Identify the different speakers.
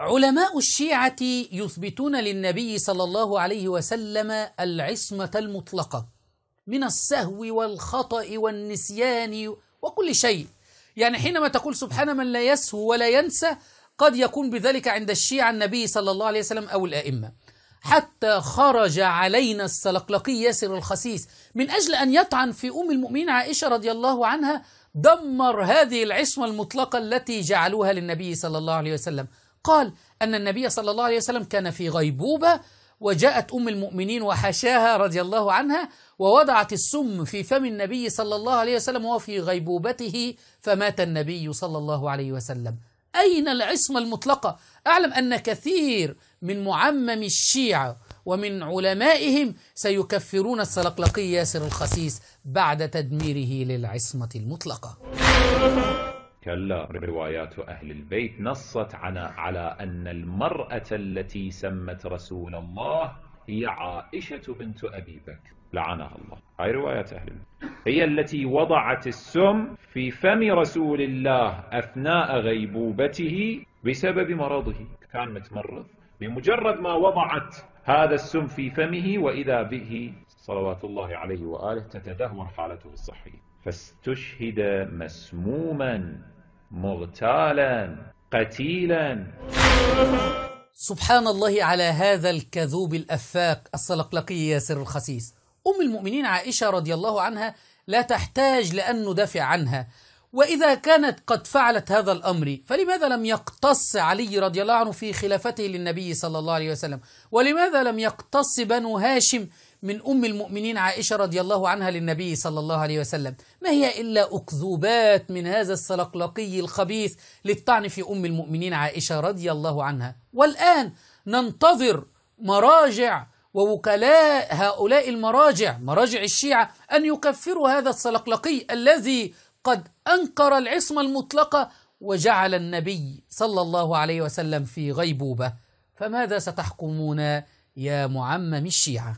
Speaker 1: علماء الشيعة يثبتون للنبي صلى الله عليه وسلم العصمة المطلقة من السهو والخطأ والنسيان وكل شيء. يعني حينما تقول سبحان من لا يسهو ولا ينسى، قد يكون بذلك عند الشيعة النبي صلى الله عليه وسلم أو الأئمة. حتى خرج علينا السلقلقي ياسر الخسيس من أجل أن يطعن في أم المؤمنين عائشة رضي الله عنها، دمر هذه العصمة المطلقة التي جعلوها للنبي صلى الله عليه وسلم. قال أن النبي صلى الله عليه وسلم كان في غيبوبة، وجاءت أم المؤمنين وحشاها رضي الله عنها ووضعت السم في فم النبي صلى الله عليه وسلم وهو في غيبوبته، فمات النبي صلى الله عليه وسلم. أين العصمة المطلقة؟ أعلم أن كثير من معمم الشيعة ومن علمائهم سيكفرون السلقلقي ياسر الخسيس بعد تدميره للعصمة المطلقة.
Speaker 2: كلا، روايات أهل البيت نصت على أن المرأة التي سمت رسول الله هي عائشة بنت أبي بكر لعنها الله. هاي روايات أهل البيت، هي التي وضعت السم في فم رسول الله أثناء غيبوبته بسبب مرضه، كان متمرض. بمجرد ما وضعت هذا السم في فمه وإذا به صلوات الله عليه وآله تتدهور حالته الصحية، فاستشهد مسموما مغتالا قتيلا.
Speaker 1: سبحان الله على هذا الكذوب الأفاك السلقلقي ياسر الخسيس. أم المؤمنين عائشة رضي الله عنها لا تحتاج لأن ندافع عنها، وإذا كانت قد فعلت هذا الأمر فلماذا لم يقتص علي رضي الله عنه في خلافته للنبي صلى الله عليه وسلم؟ ولماذا لم يقتص بنو هاشم من أم المؤمنين عائشة رضي الله عنها للنبي صلى الله عليه وسلم؟ ما هي إلا أكذوبات من هذا السلقلقي الخبيث للطعن في أم المؤمنين عائشة رضي الله عنها. والآن ننتظر مراجع ووكلاء هؤلاء المراجع، مراجع الشيعة، أن يكفروا هذا السلقلقي الذي قد أنكر العصمة المطلقة وجعل النبي صلى الله عليه وسلم في غيبوبة. فماذا ستحكمون يا معمم الشيعة؟